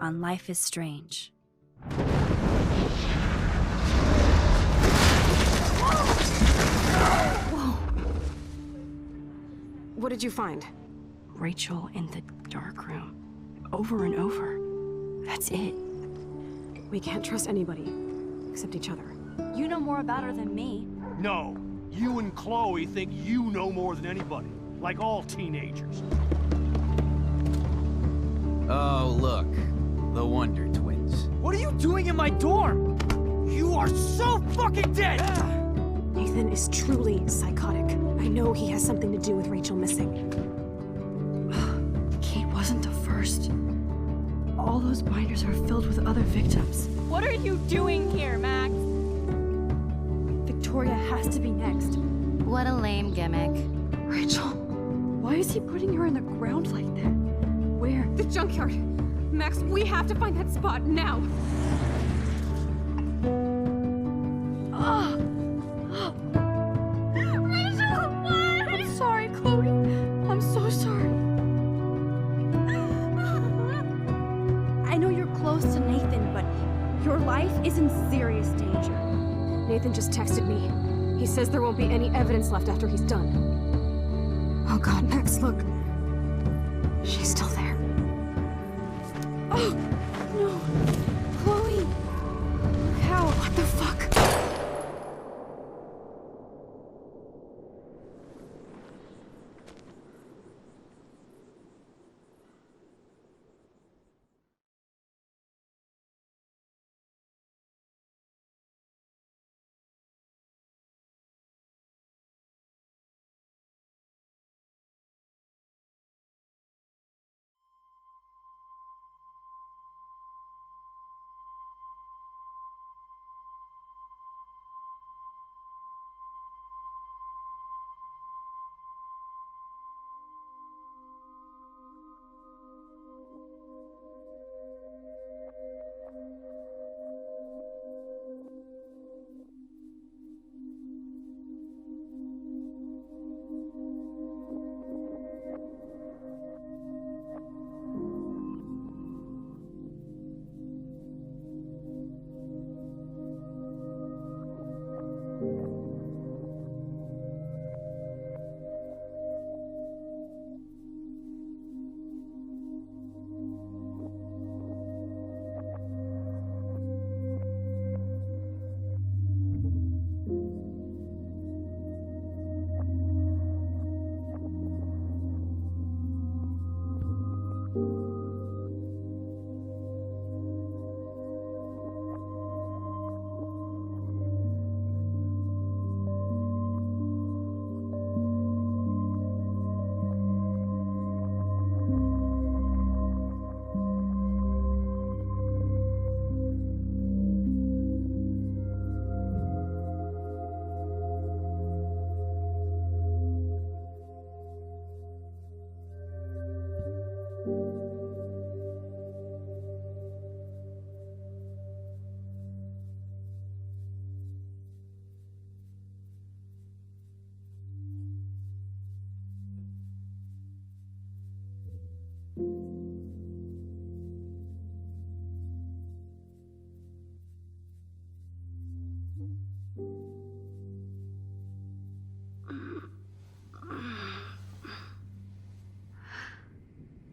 on Life is Strange. Whoa! What did you find? Rachel in the dark room. Over and over. That's it. We can't trust anybody, except each other. You know more about her than me. No. You and Chloe think you know more than anybody. Like all teenagers. Oh, look. The Wonder Twins. What are you doing in my dorm? You are so fucking dead! Nathan is truly psychotic. I know he has something to do with Rachel missing. Kate wasn't the first. All those binders are filled with other victims. What are you doing here, Max? Victoria has to be next. What a lame gimmick. Rachel, why is he putting her in the ground like that? Where? The junkyard! Max, we have to find that spot now! Rachel, what? I'm sorry, Chloe. I'm so sorry. I know you're close to Nathan, but your life is in serious danger. Nathan just texted me. He says there won't be any evidence left after he's done. Oh god, Max, look. She's still there. Oh, no. Chloe. How? What the fuck?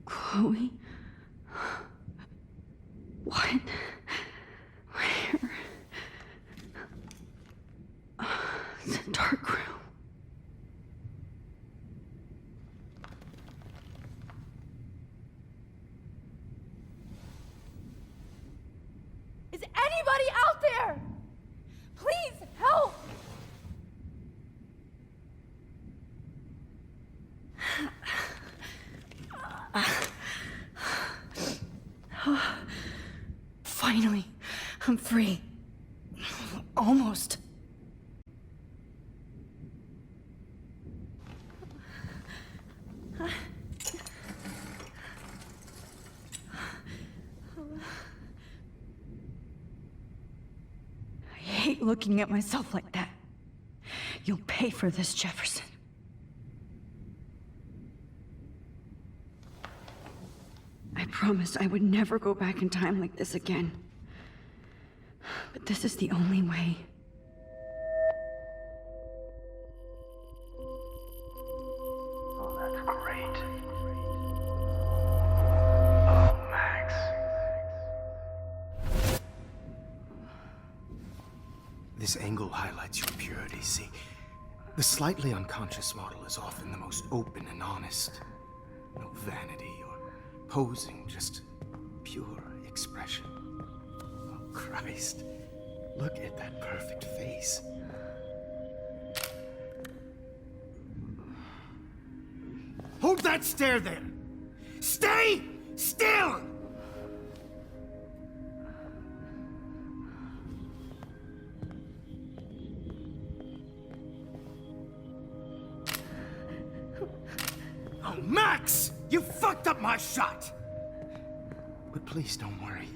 Chloe? What? Where? It's a dark room. Is anybody out there? Please help! Finally, I'm free. Almost. I hate looking at myself like that. You'll pay for this, Jefferson. I I promised I would never go back in time like this again. But this is the only way. Oh, that's great. Oh, Max. This angle highlights your purity, see? The slightly unconscious model is often the most open and honest. No vanity or posing, just pure expression. Oh, Christ. Look at that perfect face. Hold that stare there! Stay still! Oh, Max! You fucked up my shot! But please don't worry.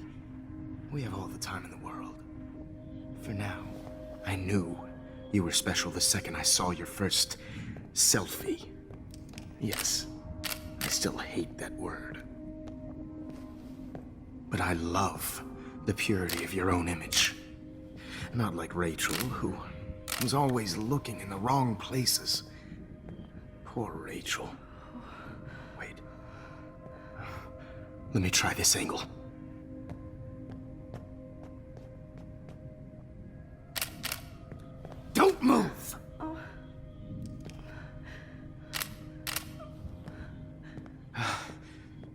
We have all the time in the world. For now, I knew you were special the second I saw your first selfie. Yes, I still hate that word. But I love the purity of your own image. Not like Rachel, who was always looking in the wrong places. Poor Rachel. Wait. Let me try this angle. Don't move!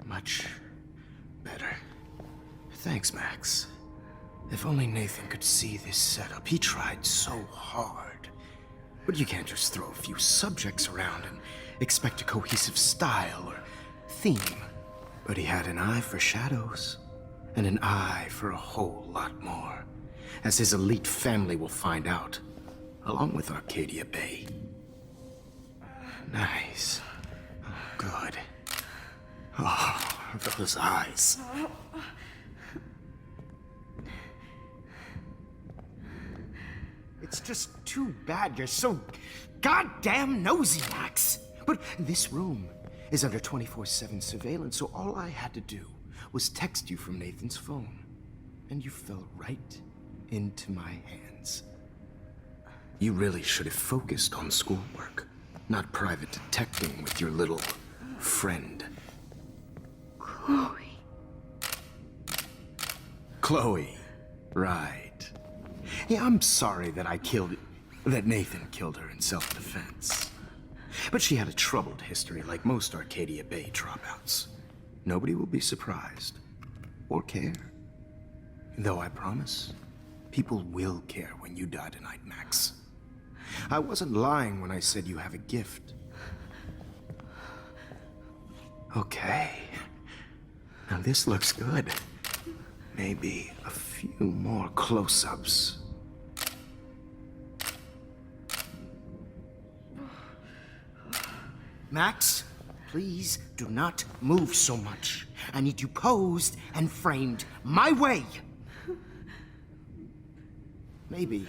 Much better. Thanks, Max. If only Nathan could see this setup. He tried so hard. But you can't just throw a few subjects around and expect a cohesive style or theme. But he had an eye for shadows, and an eye for a whole lot more, as his elite family will find out, along with Arcadia Bay. Nice. Oh, good. Oh, those eyes. It's just too bad you're so goddamn nosy, Max. But this room is under 24/7 surveillance, so all I had to do was text you from Nathan's phone. And you fell right into my hands. You really should have focused on schoolwork, not private detecting with your little friend. Chloe. Chloe, right. Yeah, I'm sorry that that Nathan killed her in self-defense. But she had a troubled history like most Arcadia Bay dropouts. Nobody will be surprised or care. Though I promise, people will care when you die tonight, Max. I wasn't lying when I said you have a gift. Okay. Now this looks good. Maybe a few more close-ups. Max, please do not move so much. I need you posed and framed my way. Maybe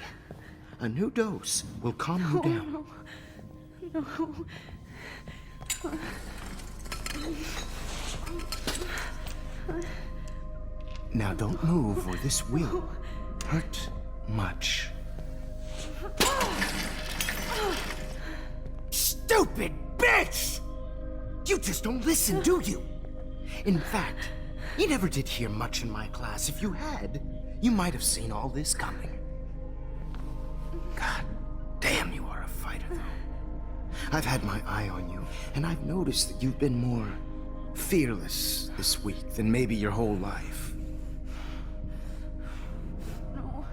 a new dose will calm you down. Now don't move or this will hurt much. Stupid bitch! You just don't listen, do you? In fact, you never did hear much in my class. If you had, you might have seen all this coming. God damn, you are a fighter, though. I've had my eye on you, and I've noticed that you've been more fearless this week than maybe your whole life. No.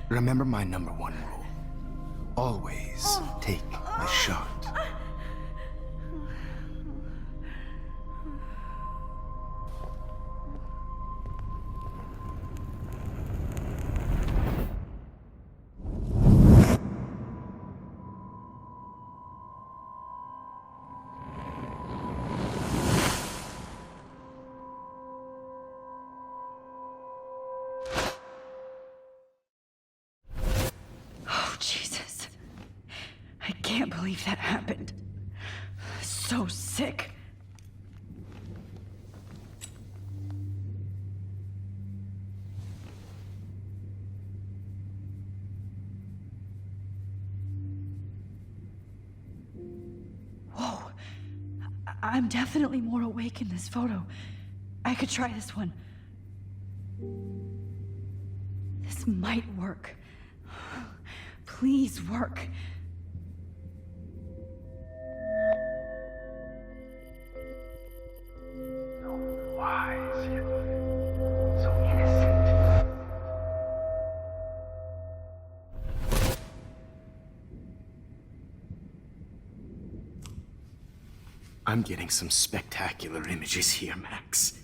Remember my #1 rule. Always take a shot. Oh, Jesus. I can't believe that happened. So sick. I'm definitely more awake in this photo. I could try this one. This might work. Please work. So wise, yet so innocent. I'm getting some spectacular images here, Max.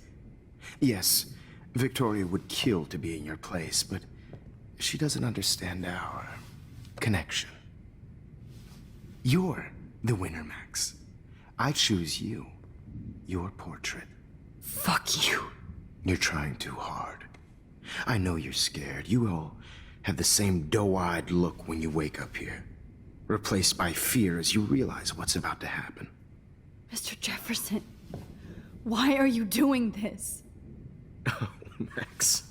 Yes, Victoria would kill to be in your place, but she doesn't understand our connection. You're the winner, Max. I choose you. Your portrait. Fuck you. You're trying too hard. I know you're scared. You all have the same doe-eyed look when you wake up here, replaced by fear as you realize what's about to happen. Mr. Jefferson, why are you doing this? Oh, Max.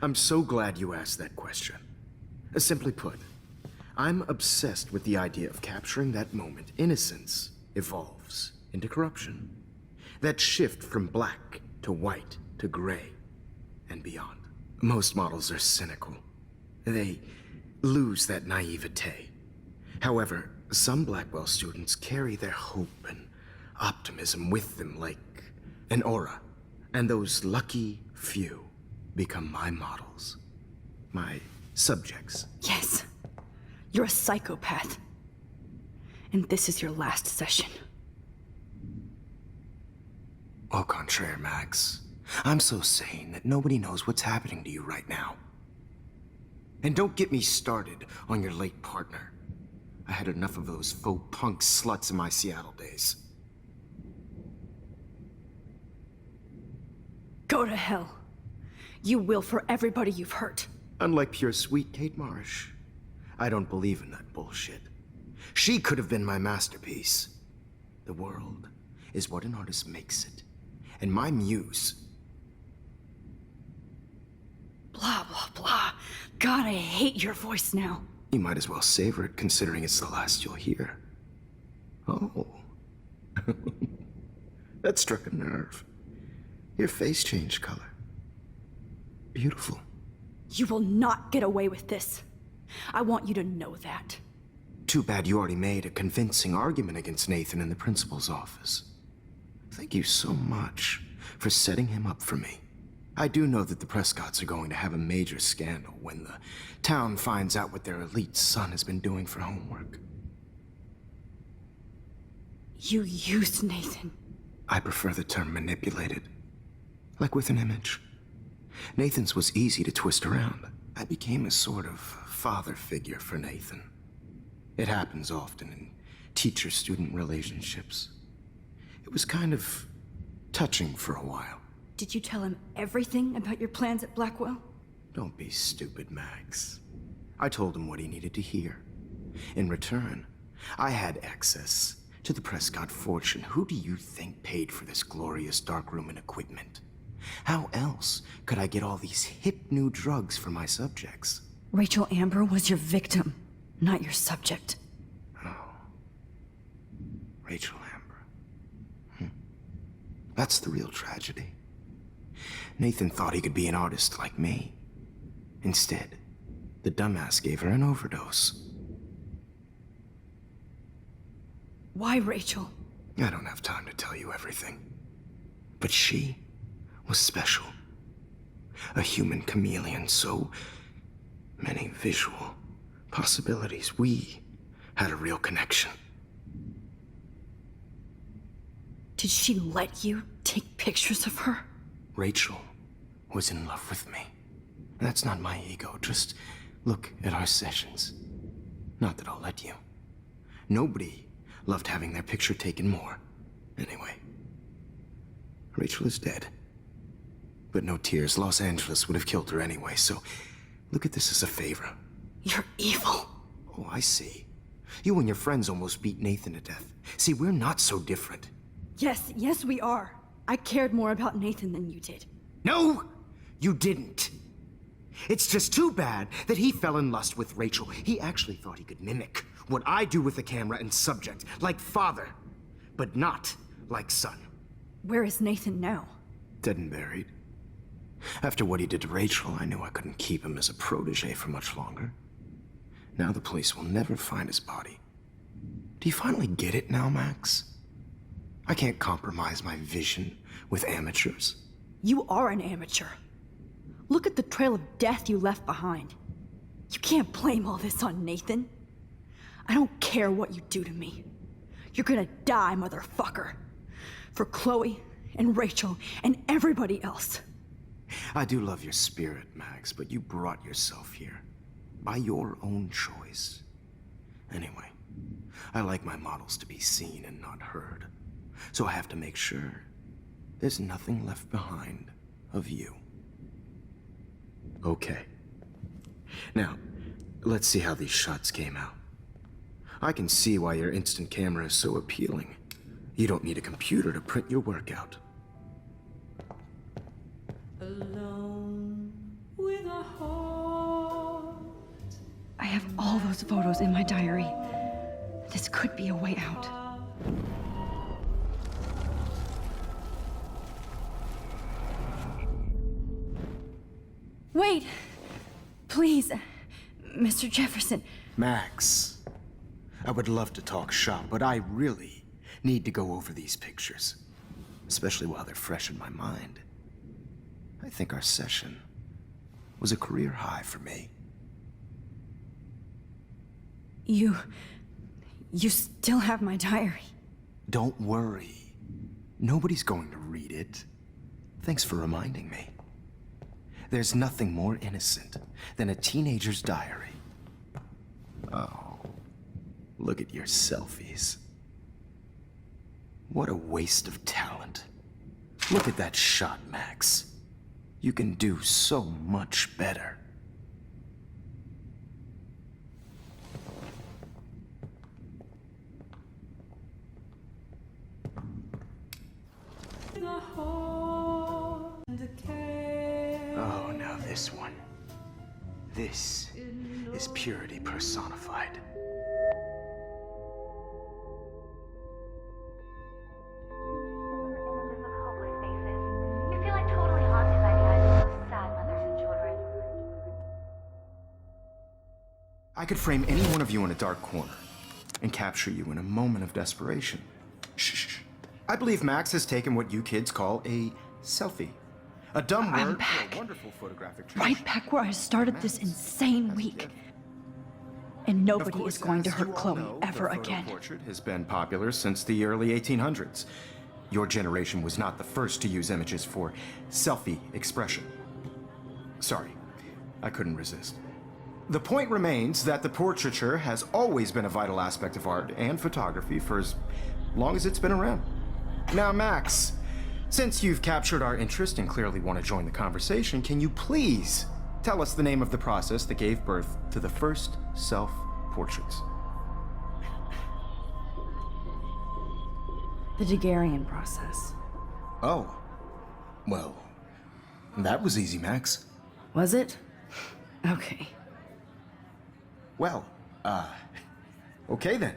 I'm so glad you asked that question. Simply put, I'm obsessed with the idea of capturing that moment innocence evolves into corruption. That shift from black to white to gray and beyond. Most models are cynical. They lose that naivete. However, some Blackwell students carry their hope and optimism with them like an aura. And those lucky few become my models. My subjects. Yes, you're a psychopath. And this is your last session. Au contraire, Max. I'm so sane that nobody knows what's happening to you right now. And don't get me started on your late partner. I had enough of those faux punk sluts in my Seattle days. Go to hell. You will for everybody you've hurt. Unlike pure sweet Kate Marsh, I don't believe in that bullshit. She could have been my masterpiece. The world is what an artist makes it. And my muse... Blah, blah, blah. God, I hate your voice now. You might as well savor it, considering it's the last you'll hear. Oh. That struck a nerve. Your face changed color. Beautiful. You will not get away with this. I want you to know that. Too bad you already made a convincing argument against Nathan in the principal's office. Thank you so much for setting him up for me. I do know that the Prescotts are going to have a major scandal when the town finds out what their elite son has been doing for homework. You used Nathan. I prefer the term manipulated. Like with an image. Nathan's was easy to twist around. I became a sort of father figure for Nathan. It happens often in teacher-student relationships. It was kind of touching for a while. Did you tell him everything about your plans at Blackwell? Don't be stupid, Max. I told him what he needed to hear. In return, I had access to the Prescott fortune. Who do you think paid for this glorious darkroom and equipment? How else could I get all these hip new drugs for my subjects? Rachel Amber was your victim, not your subject. Oh. Rachel Amber. That's the real tragedy. Nathan thought he could be an artist like me. Instead, the dumbass gave her an overdose. Why Rachel? I don't have time to tell you everything. But she was special. A human chameleon, so many visual possibilities. We had a real connection. Did she let you take pictures of her? Rachel was in love with me. That's not my ego. Just look at our sessions. Not that I'll let you. Nobody loved having their picture taken more. Anyway, Rachel is dead. But no tears. Los Angeles would have killed her anyway, so look at this as a favor. You're evil. Oh, I see. You and your friends almost beat Nathan to death. See, we're not so different. Yes, we are. I cared more about Nathan than you did. No, you didn't. It's just too bad that he fell in lust with Rachel. He actually thought he could mimic what I do with the camera and subject, like father, but not like son. Where is Nathan now? Dead and buried. After what he did to Rachel, I knew I couldn't keep him as a protege for much longer. Now the police will never find his body. Do you finally get it now, Max? I can't compromise my vision with amateurs. You are an amateur. Look at the trail of death you left behind. You can't blame all this on Nathan. I don't care what you do to me. You're gonna die, motherfucker. For Chloe and Rachel and everybody else. I do love your spirit, Max, but you brought yourself here. By your own choice. Anyway, I like my models to be seen and not heard. So I have to make sure there's nothing left behind of you. Okay. Now, let's see how these shots came out. I can see why your instant camera is so appealing. You don't need a computer to print your work out. Alone with a heart. I have all those photos in my diary. This could be a way out. Wait! Please, Mr. Jefferson. Max, I would love to talk shop, but I really need to go over these pictures. Especially while they're fresh in my mind. I think our session was a career high for me. You still have my diary. Don't worry. Nobody's going to read it. Thanks for reminding me. There's nothing more innocent than a teenager's diary. Oh, look at your selfies. What a waste of talent. Look at that shot, Max. You can do so much better. Oh, now this one. This is purity personified. You feel like totally haunted by the eyes of those sad mothers and children. I could frame any one of you in a dark corner and capture you in a moment of desperation. Shh. I believe Max has taken what you kids call a selfie. A dumb I'm word back. for a wonderful photographic Right back where I started this insane week. And nobody is going to hurt Chloe ever again. The portrait has been popular since the early 1800s. Your generation was not the first to use images for selfie expression. Sorry, I couldn't resist. The point remains that the portraiture has always been a vital aspect of art and photography for as long as it's been around. Now, Max, since you've captured our interest and clearly want to join the conversation, can you please tell us the name of the process that gave birth to the first self-portraits? The Daguerrean process. Oh. Well, that was easy, Max. Was it? Okay. Well, okay then.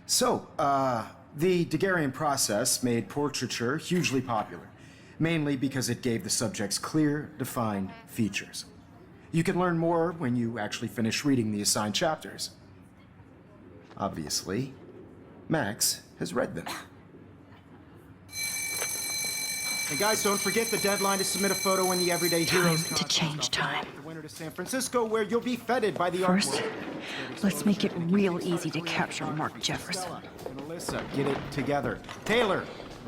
So, the Daguerrean process made portraiture hugely popular, mainly because it gave the subjects clear, defined features. You can learn more when you actually finish reading the assigned chapters. Obviously, Max has read them. And guys, don't forget the deadline to submit a photo in the Everyday Heroes Time to change time. The winner to San Francisco, where you'll be feted by the art First, world. let's make it real easy to capture Mark Jefferson. And Alyssa, get it together. Taylor,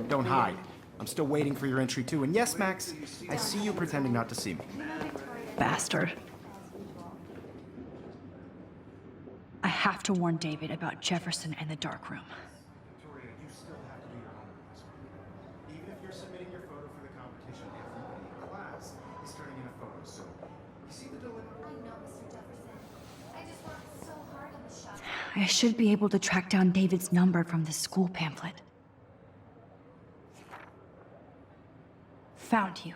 don't hide. I'm still waiting for your entry too. And yes, Max, I see you pretending not to see me. Bastard. I have to warn David about Jefferson and the dark room. Victoria, you still have to do your homework this week. Even if you're submitting your photo for the competition, everybody in class is turning in a photo. So, you see the dilemma? I know, Mr. Jefferson. I just worked so hard on the shot. I should be able to track down David's number from the school pamphlet. Found you.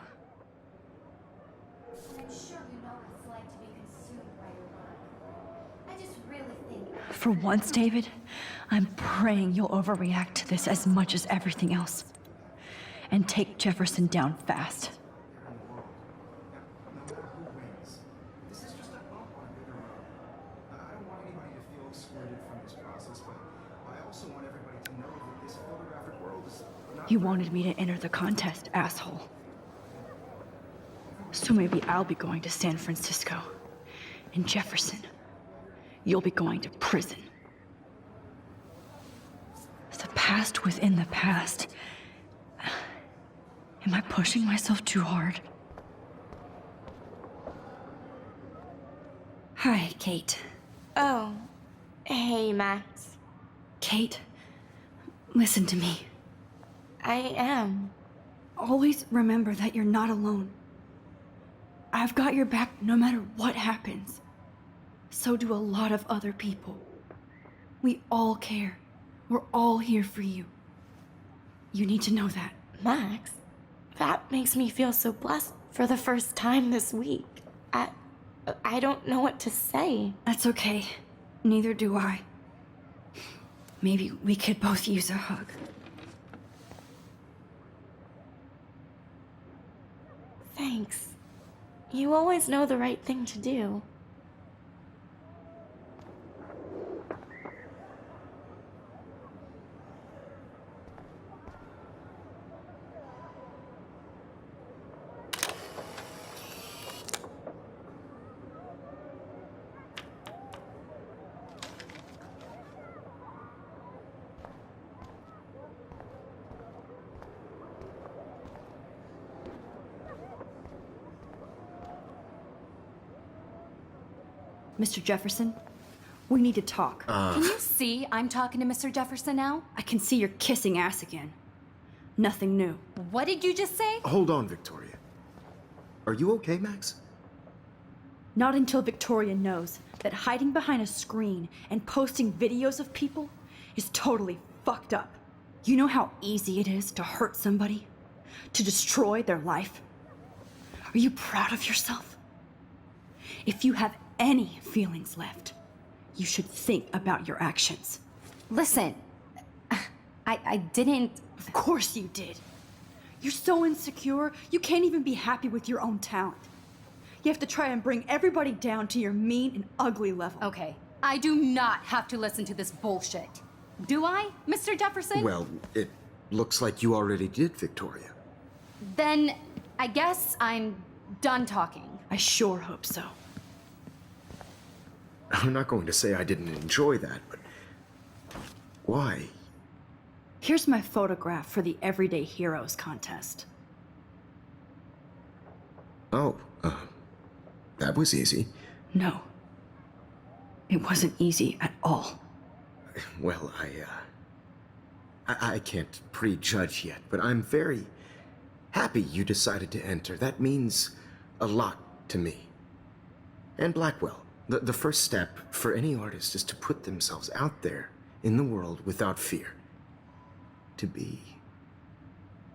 I'm sure you know what it's like to be consumed by your work. I just really think For once, David, I'm praying you'll overreact to this as much as everything else. And take Jefferson down fast. You wanted me to enter the contest, asshole. So maybe I'll be going to San Francisco. And Jefferson, you'll be going to prison. The past within the past. Am I pushing myself too hard? Hi, Kate. Oh. Hey, Max. Kate, listen to me. I am. Always remember that you're not alone. I've got your back no matter what happens. So do a lot of other people. We all care. We're all here for you. You need to know that. Max, that makes me feel so blessed for the first time this week. I don't know what to say. That's okay. Neither do I. Maybe we could both use a hug. Thanks. You always know the right thing to do. Mr. Jefferson, we need to talk. Can you see I'm talking to Mr. Jefferson now? I can see you're kissing ass again. Nothing new. What did you just say? Hold on, Victoria. Are you okay, Max? Not until Victoria knows that hiding behind a screen and posting videos of people is totally fucked up. You know how easy it is to hurt somebody? To destroy their life? Are you proud of yourself? If you have any feelings left, you should think about your actions. Listen, I didn't... Of course you did. You're so insecure, you can't even be happy with your own talent. You have to try and bring everybody down to your mean and ugly level. Okay, I do not have to listen to this bullshit. Do I, Mr. Jefferson? Well, it looks like you already did, Victoria. Then I guess I'm done talking. I sure hope so. I'm not going to say I didn't enjoy that, but why? Here's my photograph for the Everyday Heroes contest. Oh, that was easy. No. It wasn't easy at all. Well, I can't prejudge yet, but I'm very happy you decided to enter. That means a lot to me. And Blackwell. The first step for any artist is to put themselves out there in the world without fear. To be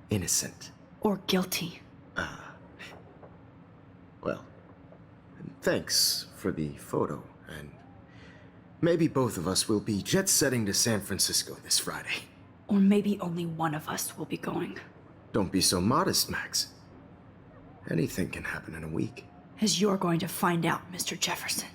innocent. Or guilty. Well, thanks for the photo, and maybe both of us will be jet-setting to San Francisco this Friday. Or maybe only one of us will be going. Don't be so modest, Max. Anything can happen in a week. As you're going to find out, Mr. Jefferson.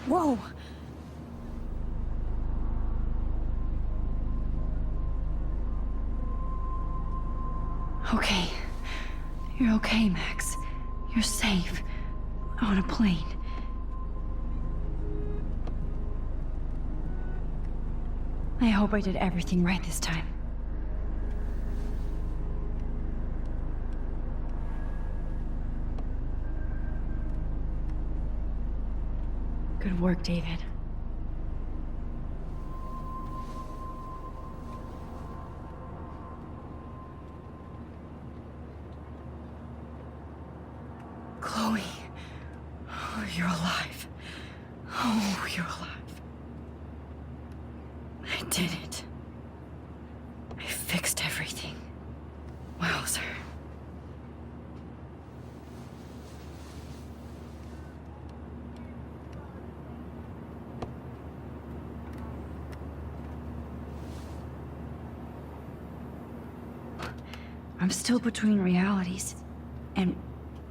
Whoa! Okay. You're okay, Max. You're safe. On a plane. I hope I did everything right this time. Good work, David. Chloe. Oh, you're alive. Oh, you're alive. I did it. I fixed everything. Wowzer. I'm still between realities, and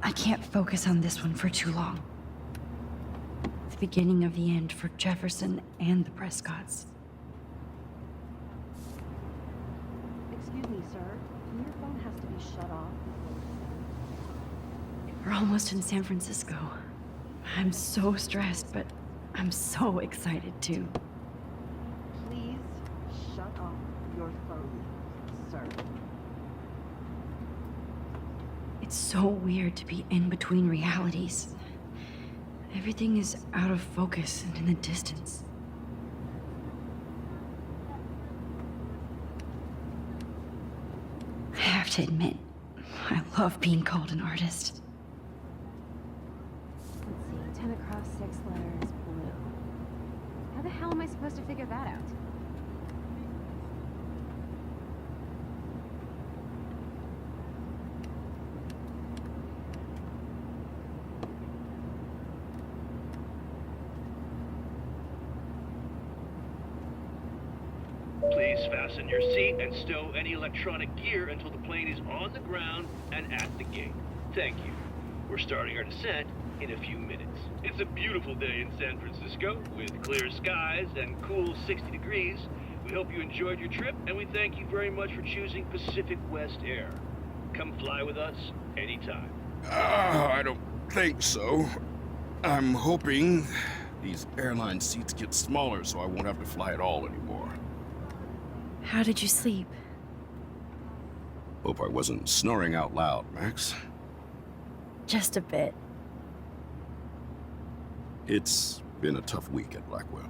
I can't focus on this one for too long. The beginning of the end for Jefferson and the Prescotts. Excuse me, sir. Your phone has to be shut off. We're almost in San Francisco. I'm so stressed, but I'm so excited too. Please shut off your phone, sir. It's so weird to be in between realities. Everything is out of focus and in the distance. I have to admit, I love being called an artist. Let's see, 10 across 6 letters, blue. How the hell am I supposed to figure that out? Please fasten your seat and stow any electronic gear until the plane is on the ground and at the gate. Thank you. We're starting our descent in a few minutes. It's a beautiful day in San Francisco with clear skies and cool 60 degrees. We hope you enjoyed your trip, and we thank you very much for choosing Pacific West Air. Come fly with us anytime. I don't think so. I'm hoping these airline seats get smaller so I won't have to fly at all anymore. How did you sleep? Hope I wasn't snoring out loud, Max. Just a bit. It's been a tough week at Blackwell.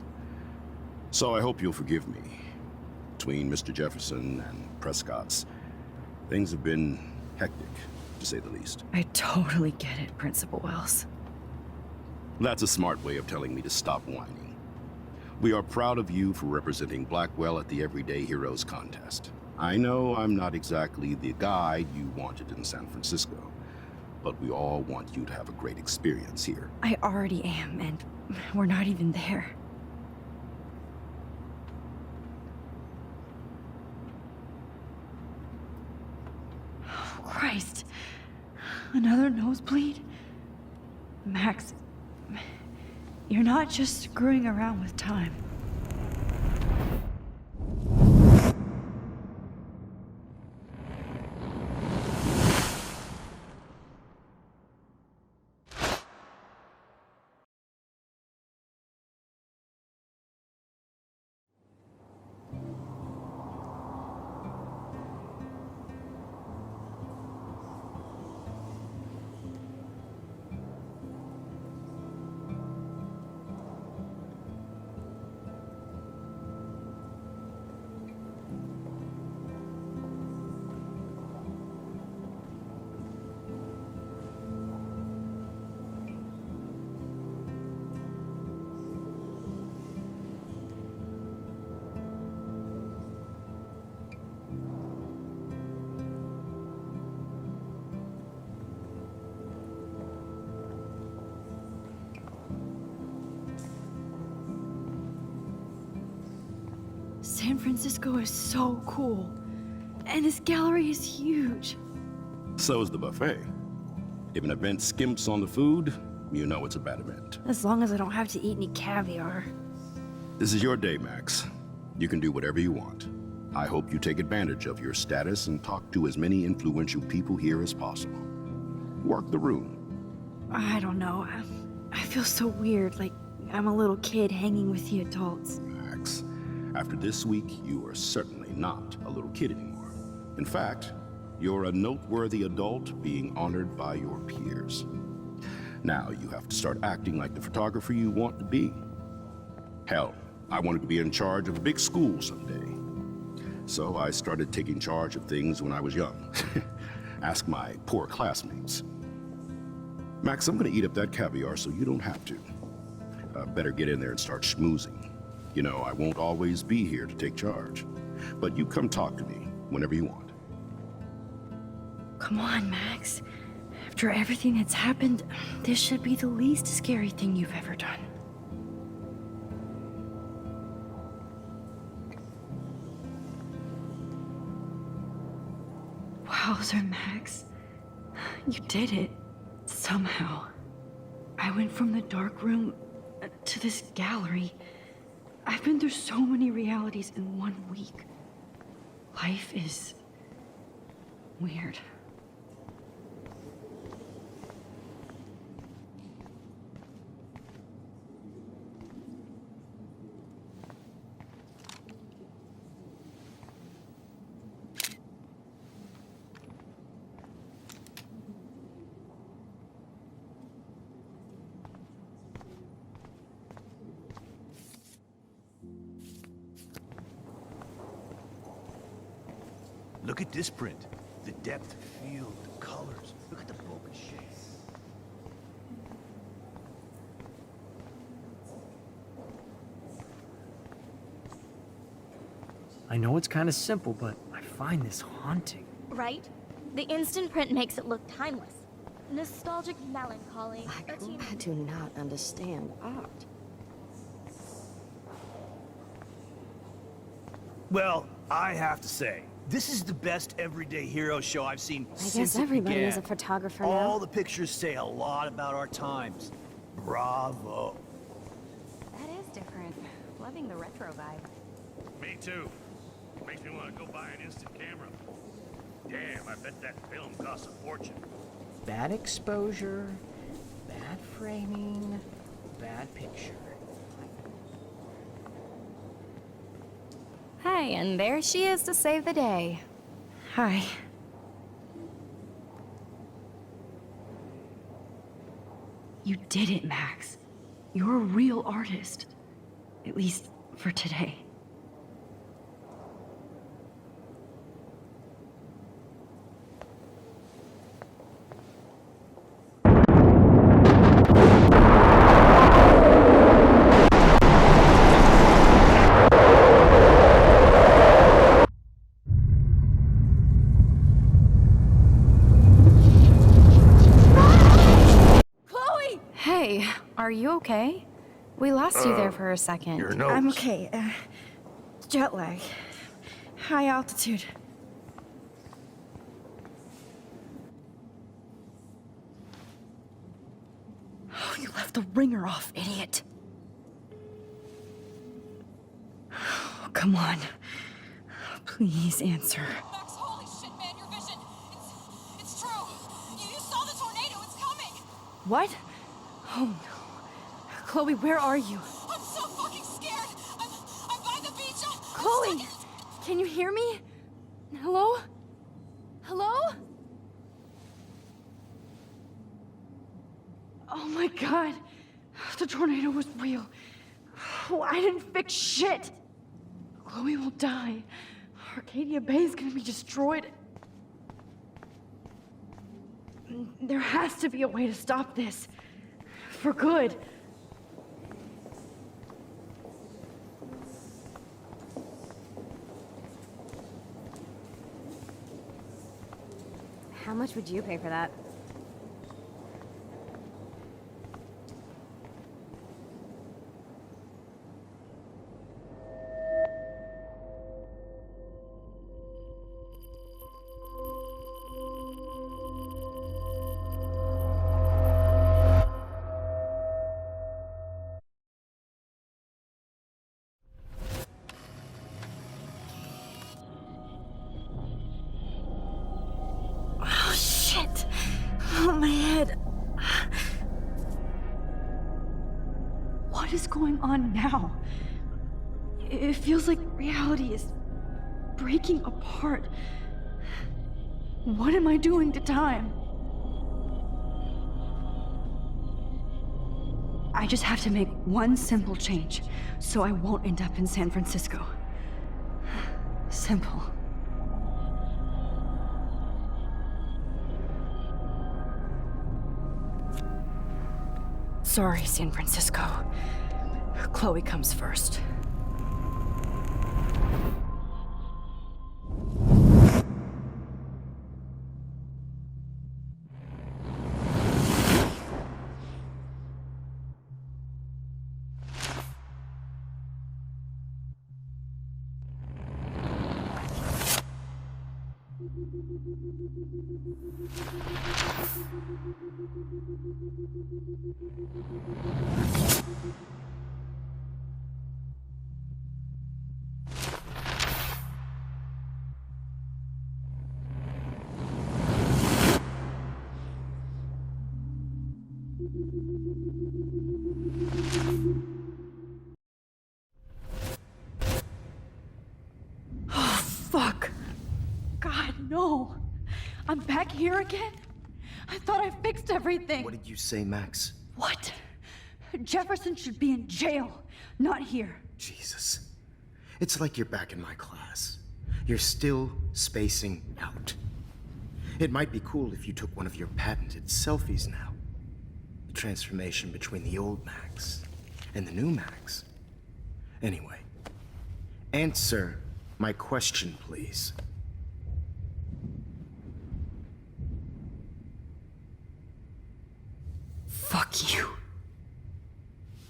So I hope you'll forgive me. Between Mr. Jefferson and Prescott's, things have been hectic, to say the least. I totally get it, Principal Wells. That's a smart way of telling me to stop whining. We are proud of you for representing Blackwell at the Everyday Heroes contest. I know I'm not exactly the guide you wanted in San Francisco, but we all want you to have a great experience here. I already am, and we're not even there. Oh, Christ. Another nosebleed? Max, you're not just screwing around with time. San Francisco is so cool. And this gallery is huge. So is the buffet. If an event skimps on the food, You know it's a bad event. As long as I don't have to eat any caviar. This is your day, Max. You can do whatever you want. I hope you take advantage of your status and talk to as many influential people here as possible. Work the room. I don't know. I feel so weird, like I'm a little kid hanging with the adults. Max, after this week, you are certainly not a little kid anymore. In fact, you're a noteworthy adult being honored by your peers. Now you have to start acting like the photographer you want to be. Hell, I wanted to be in charge of a big school someday. So I started taking charge of things when I was young. Ask my poor classmates. Max, I'm gonna eat up that caviar so you don't have to. Better get in there and start schmoozing. You know, I won't always be here to take charge. But you come talk to me whenever you want. Come on, Max. After everything that's happened, this should be the least scary thing you've ever done. Wowzer, Max. You did it. Somehow. I went from the dark room to this gallery. I've been through so many realities in 1 week. Life is weird. Look at this print. The depth of field, the colors. Look at the broken shape. I know it's kind of simple, but I find this haunting. Right? The instant print makes it look timeless. Nostalgic melancholy. I do not understand art. Well, I have to say, this is the best everyday hero show I've seen I since guess it everybody began. is a photographer now. All the pictures say a lot about our times. Bravo. That is different. Loving the retro vibe. Me too. Makes me want to go buy an instant camera. Damn, I bet that film costs a fortune. Bad exposure, bad framing, bad picture. Hey, and there she is to save the day. Hi. You did it, Max. You're a real artist. At least for today. Hey, are you okay? We lost you there for a second. Your nose. I'm okay. Jet lag. High altitude. Oh, you left the ringer off, idiot. Oh, come on. Please answer. Max, holy shit, man, your vision. It's true. You saw the tornado. It's coming. What? Oh no. Chloe, where are you? I'm so fucking scared. I'm by the beach. Chloe! Can you hear me? Hello? Hello? Oh my god. The tornado was real. Oh, I didn't fix shit. Chloe will die. Arcadia Bay is gonna be destroyed. There has to be a way to stop this. For good. How much would you pay for that? What is going on now? It feels like reality is breaking apart. What am I doing to time? I just have to make one simple change, so I won't end up in San Francisco. Simple. Sorry, San Francisco. Chloe comes first. Oh, fuck. God, no. I'm back here again? I thought I fixed everything. What did you say, Max? What? Jefferson should be in jail, not here. Jesus. It's like you're back in my class. You're still spacing out. It might be cool if you took one of your patented selfies now. The transformation between the old Max and the new Max. Anyway, answer my question, please. Fuck you.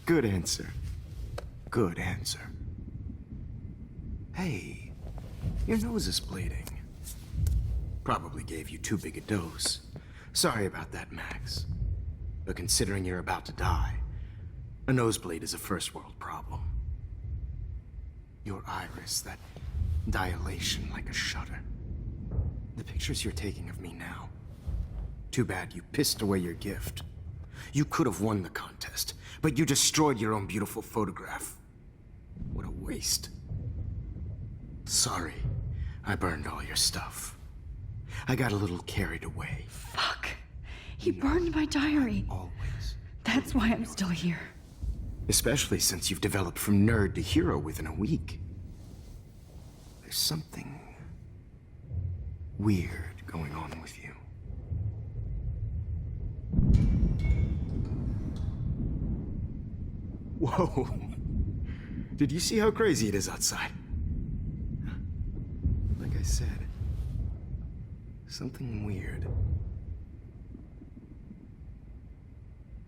Good answer. Good answer. Hey, your nose is bleeding. Probably gave you too big a dose. Sorry about that, Max. But considering you're about to die, a nosebleed is a first world problem. Your iris, that dilation like a shutter. The pictures you're taking of me now. Too bad you pissed away your gift. You could have won the contest, but you destroyed your own beautiful photograph. What a waste. Sorry, I burned all your stuff. I got a little carried away. Fuck. He burned my diary. Always. That's why I'm still here. Especially since you've developed from nerd to hero within a week. There's something weird going on with you. Whoa. Did you see how crazy it is outside? Like I said, something weird.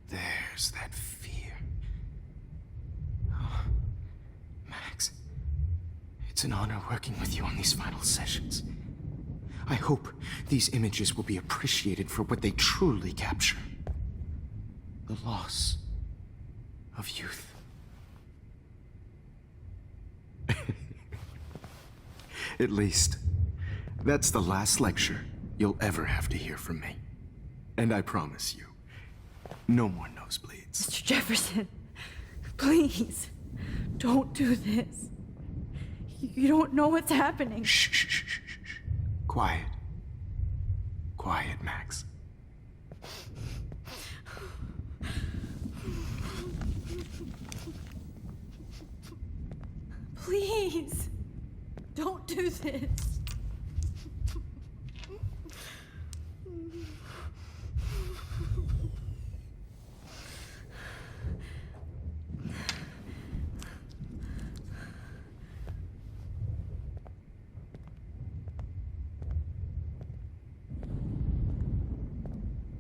There's that fear. Oh, Max, it's an honor working with you on these final sessions. I hope these images will be appreciated for what they truly capture. The loss of youth. At least, that's the last lecture you'll ever have to hear from me. And I promise you, no more nosebleeds. Mr. Jefferson, please, don't do this. You don't know what's happening. Shh, shh, shh, shh, shh. Quiet. Quiet, Max. Please, don't do this.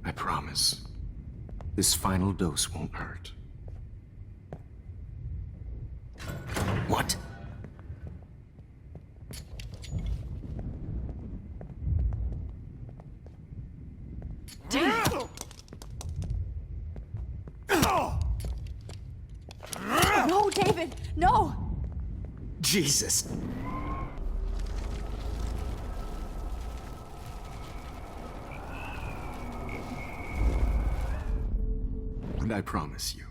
I promise, this final dose won't hurt. What? No, David, no! Jesus. And I promise you,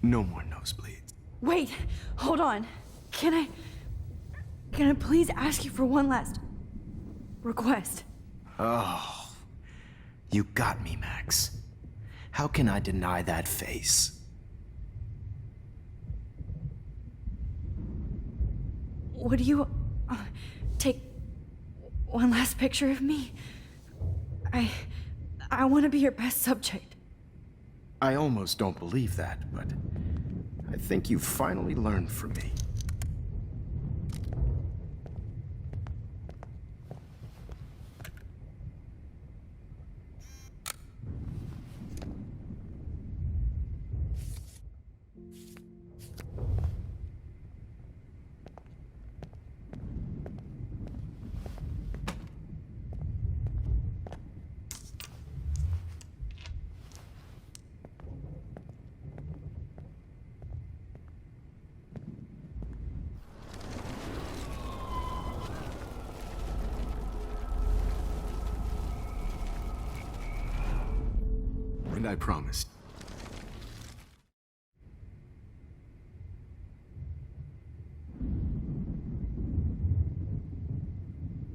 No more nosebleeds. Wait, hold on. Can I please ask you for one last request? Oh, you got me, Max. How can I deny that face? Would you take one last picture of me? I want to be your best subject. I almost don't believe that, but I think you've finally learned from me. And I promised.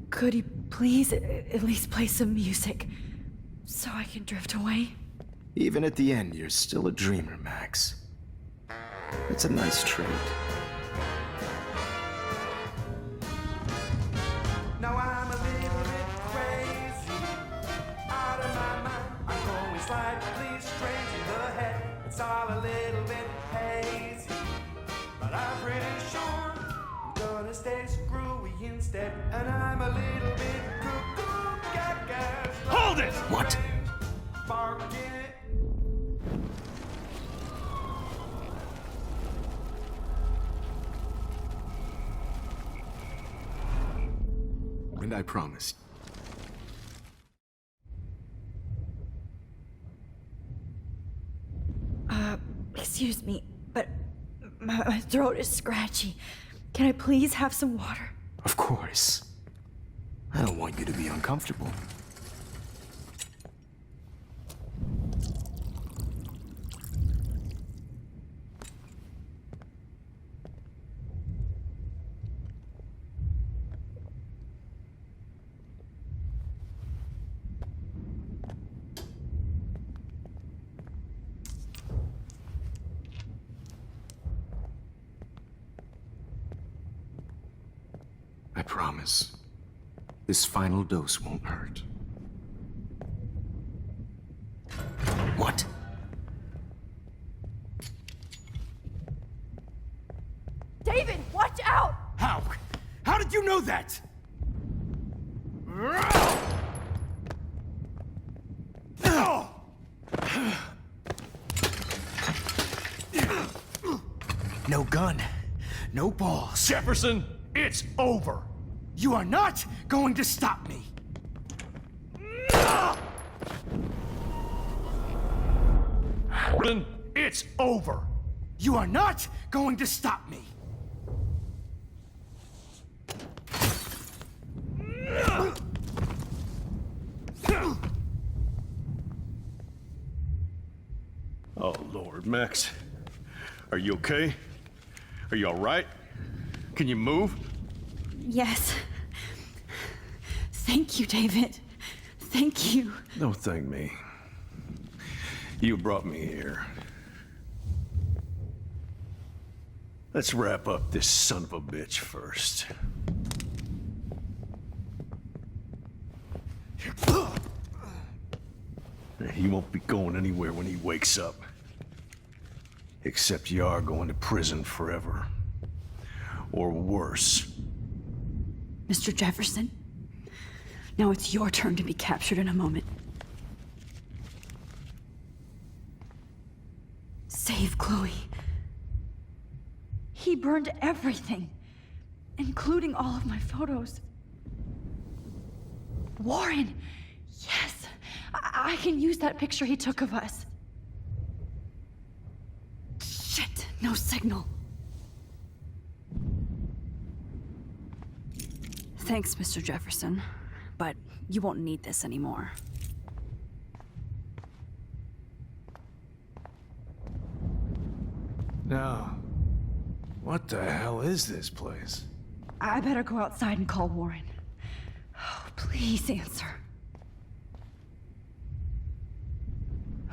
Could you please at least play some music so I can drift away? Even at the end, you're still a dreamer, Max. It's a nice trait. Now I'm a little bit crazy, out of my mind. I'm going slightly strange in the head. It's all a little bit hazy, but I'm pretty sure I'm gonna stay screwy instead. And I'm a little bit cuckoo gaga. Hold it! What? Barking. And I promised. Excuse me, but my throat is scratchy. Can I please have some water? Of course. I don't want you to be uncomfortable. I promise. This final dose won't hurt. What? David, watch out! How? How did you know that? No gun. No balls. Jefferson, it's over. You are not going to stop me. It's over. You are not going to stop me. Oh, Lord, Max. Are you okay? Are you all right? Can you move? Yes. Thank you, David. Thank you. Don't thank me. You brought me here. Let's wrap up this son of a bitch first. He won't be going anywhere when he wakes up. Except you are going to prison forever. Or worse. Mr. Jefferson, now it's your turn to be captured in a moment. Save Chloe. He burned everything, including all of my photos. Warren! Yes! I can use that picture he took of us. Shit! No signal. Thanks, Mr. Jefferson, but you won't need this anymore. Now, what the hell is this place? I better go outside and call Warren. Oh, please answer.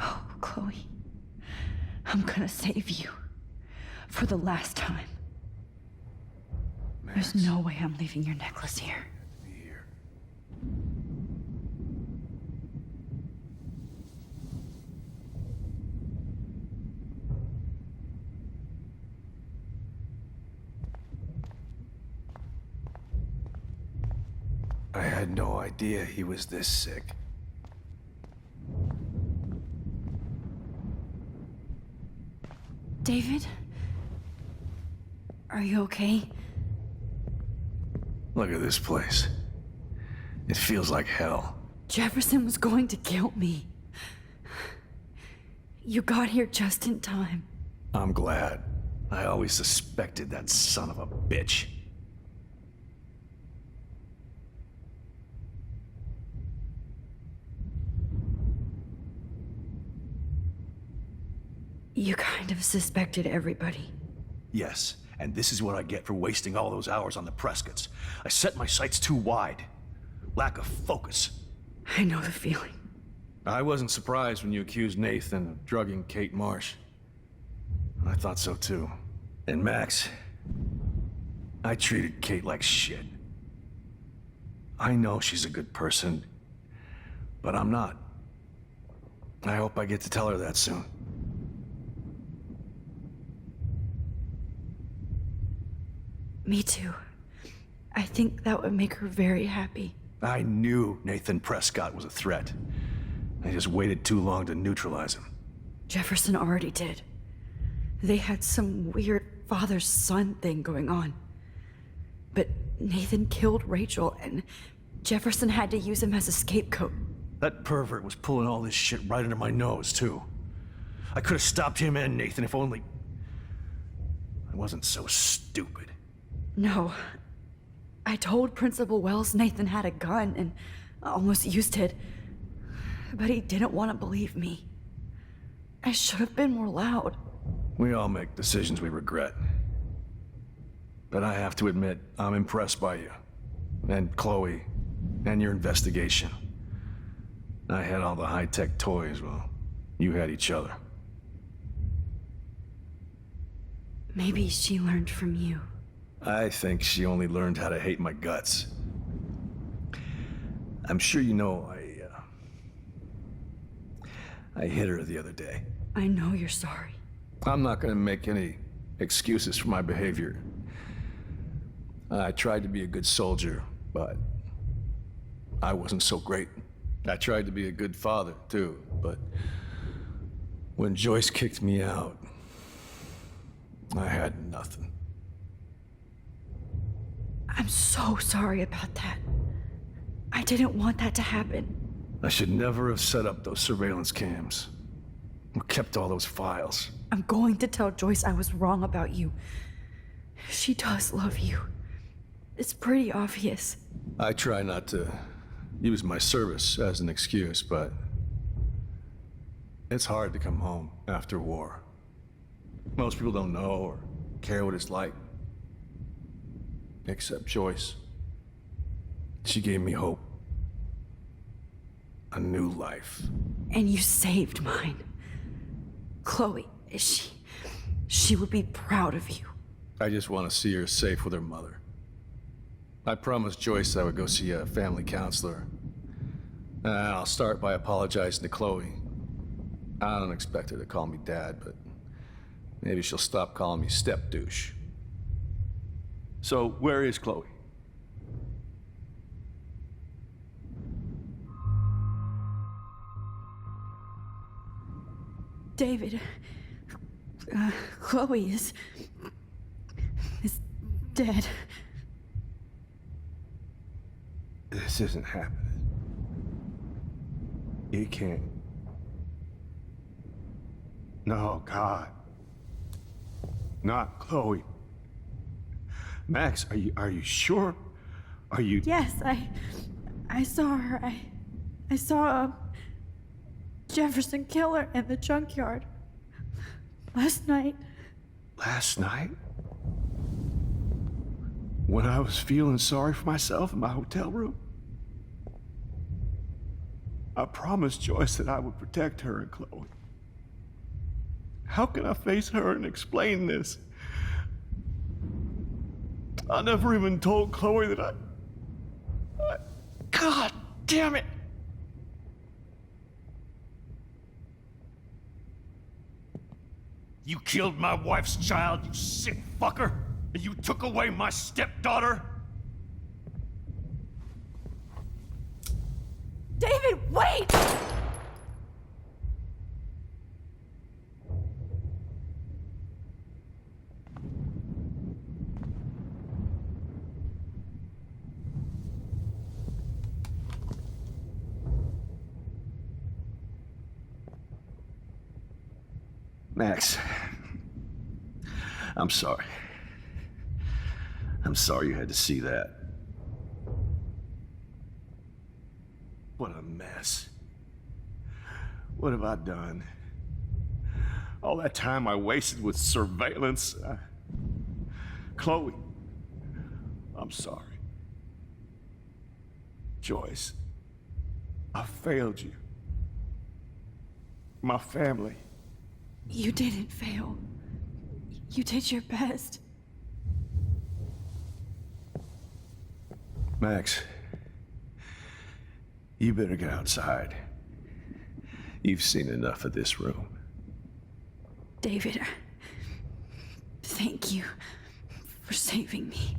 Oh, Chloe. I'm gonna save you. For the last time. Max. There's no way I'm leaving your necklace here. I had no idea he was this sick. David? Are you okay? Look at this place. It feels like hell. Jefferson was going to kill me. You got here just in time. I'm glad. I always suspected that son of a bitch. You kind of suspected everybody. Yes, and this is what I get for wasting all those hours on the Prescotts. I set my sights too wide. Lack of focus. I know the feeling. I wasn't surprised when you accused Nathan of drugging Kate Marsh. I thought so too. And Max, I treated Kate like shit. I know she's a good person, but I'm not. I hope I get to tell her that soon. Me too. I think that would make her very happy. I knew Nathan Prescott was a threat. I just waited too long to neutralize him. Jefferson already did. They had some weird father-son thing going on. But Nathan killed Rachel, and Jefferson had to use him as a scapegoat. That pervert was pulling all this shit right under my nose, too. I could have stopped him and Nathan if only I wasn't so stupid. No. I told Principal Wells Nathan had a gun and almost used it. But he didn't want to believe me. I should have been more loud. We all make decisions we regret. But I have to admit, I'm impressed by you. And Chloe. And your investigation. I had all the high-tech toys, well, you had each other. Maybe she learned from you. I think she only learned how to hate my guts. I'm sure you know I hit her the other day. I know you're sorry. I'm not gonna make any excuses for my behavior. I tried to be a good soldier, but I wasn't so great. I tried to be a good father, too, but when Joyce kicked me out, I had nothing. I'm so sorry about that. I didn't want that to happen. I should never have set up those surveillance cams. Or kept all those files. I'm going to tell Joyce I was wrong about you. She does love you. It's pretty obvious. I try not to use my service as an excuse, but it's hard to come home after war. Most people don't know or care what it's like. Except Joyce. She gave me hope. A new life. And you saved mine. Chloe, she would be proud of you. I just want to see her safe with her mother. I promised Joyce I would go see a family counselor. And I'll start by apologizing to Chloe. I don't expect her to call me Dad, but maybe she'll stop calling me step douche. So, where is Chloe? David, Chloe is dead. This isn't happening. It can't. No, God. Not Chloe. Max, are you sure? Are you... Yes, I saw her. I saw Jefferson kill her in the junkyard last night. Last night? When I was feeling sorry for myself in my hotel room? I promised Joyce that I would protect her and Chloe. How can I face her and explain this? I never even told Chloe that I... God damn it! You killed my wife's child, you sick fucker! And you took away my stepdaughter? David, wait! Max, I'm sorry. I'm sorry you had to see that. What a mess. What have I done? All that time I wasted with surveillance. Chloe, I'm sorry. Joyce, I failed you. My family. You didn't fail. You did your best. Max, you better get outside. You've seen enough of this room. David, thank you for saving me.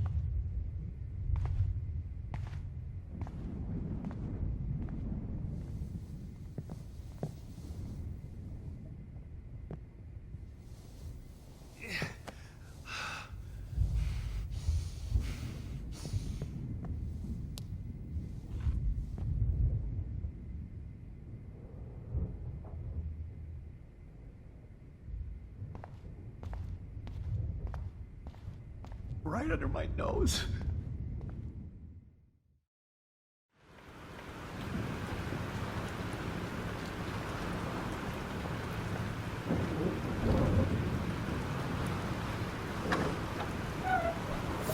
Right under my nose.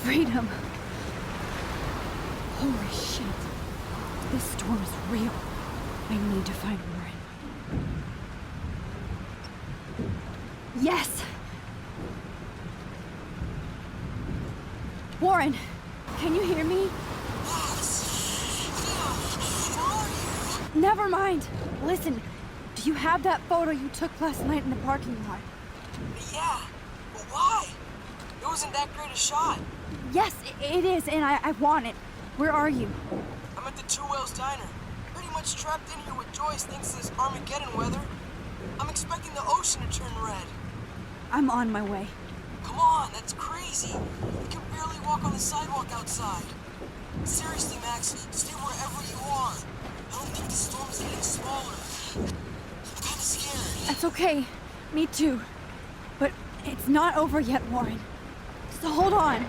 Freedom. Holy shit. This storm is real. I need to find Warren. Yes! Warren, can you hear me? Never mind. Listen, do you have that photo you took last night in the parking lot? Yeah, but why? It wasn't that great a shot. Yes, it is, and I want it. Where are you? I'm at the Two Whales Diner. Pretty much trapped in here with Joyce thinks this Armageddon weather. I'm expecting the ocean to turn red. I'm on my way. Come on, that's crazy. We can barely walk on the sidewalk outside. Seriously, Max, stay wherever you are. I don't think the storm is getting smaller. I'm kinda scared. That's okay. Me too. But it's not over yet, Warren. So hold on.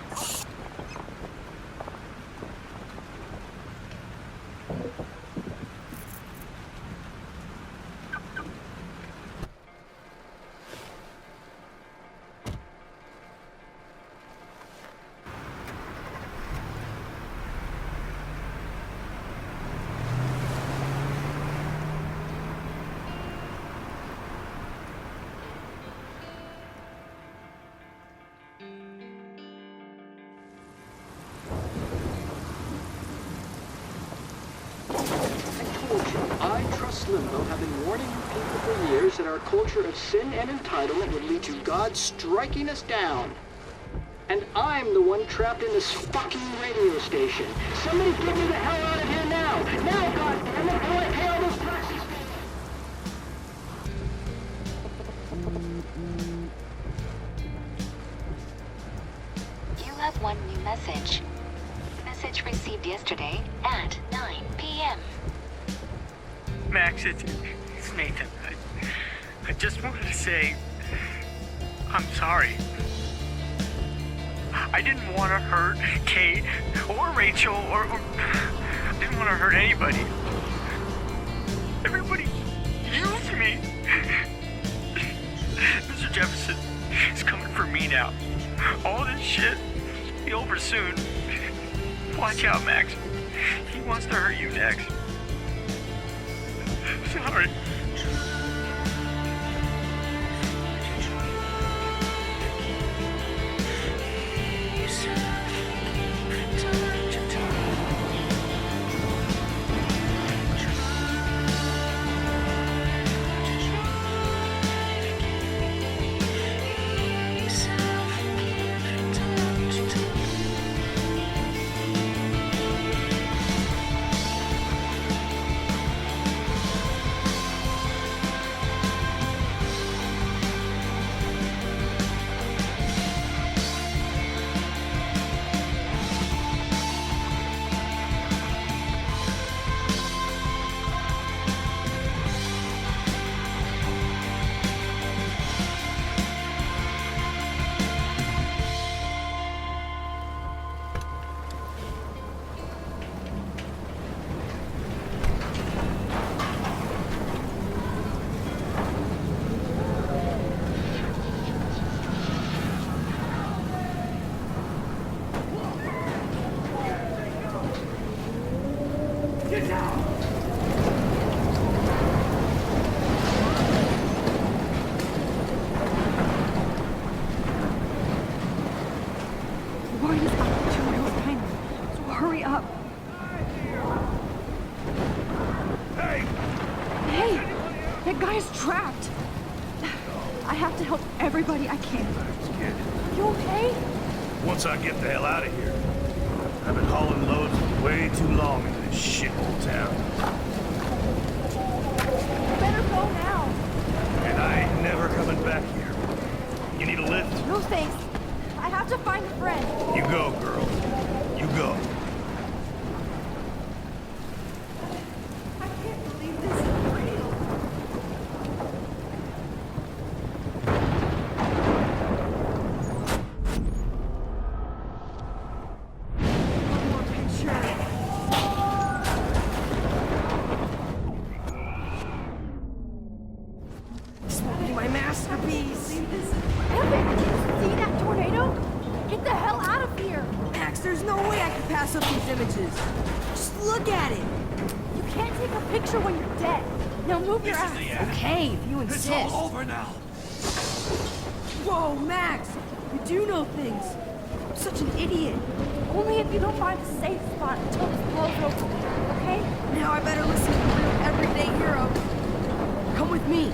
Limbo have been warning you people for years that our culture of sin and entitlement would lead to God striking us down. And I'm the one trapped in this fucking radio station. Somebody get me the hell out of here now! Now, goddammit, before I pay all those taxes! You have one new message. Message received yesterday at 9 p.m. Max, it's Nathan. I just wanted to say, I'm sorry. I didn't want to hurt Kate or Rachel or I didn't want to hurt anybody. Everybody used me. Mr. Jefferson is coming for me now. shit. Be over soon. Watch out, Max. He wants to hurt you next. Sorry. Trapped. I have to help everybody I can. You okay? Once I get the hell out of here. I've been hauling loads way too long into this shithole town. You better go now. And I ain't never coming back here. You need a lift? No thanks. I have to find a friend. You go, girl. You go. I can't believe this is real. My masterpiece! Evan, did you see that tornado? Get the hell out of here! Max, there's no way I can pass up these images. Just look at it! You can't take a picture when you're dead. Now move your ass. Okay, if you insist. It's all over now. Whoa, Max! You do know things. I'm such an idiot. Only if you don't find a safe spot until this blows over, okay? Now I better listen to the real everyday hero. Come with me.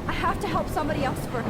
I have to help somebody else first.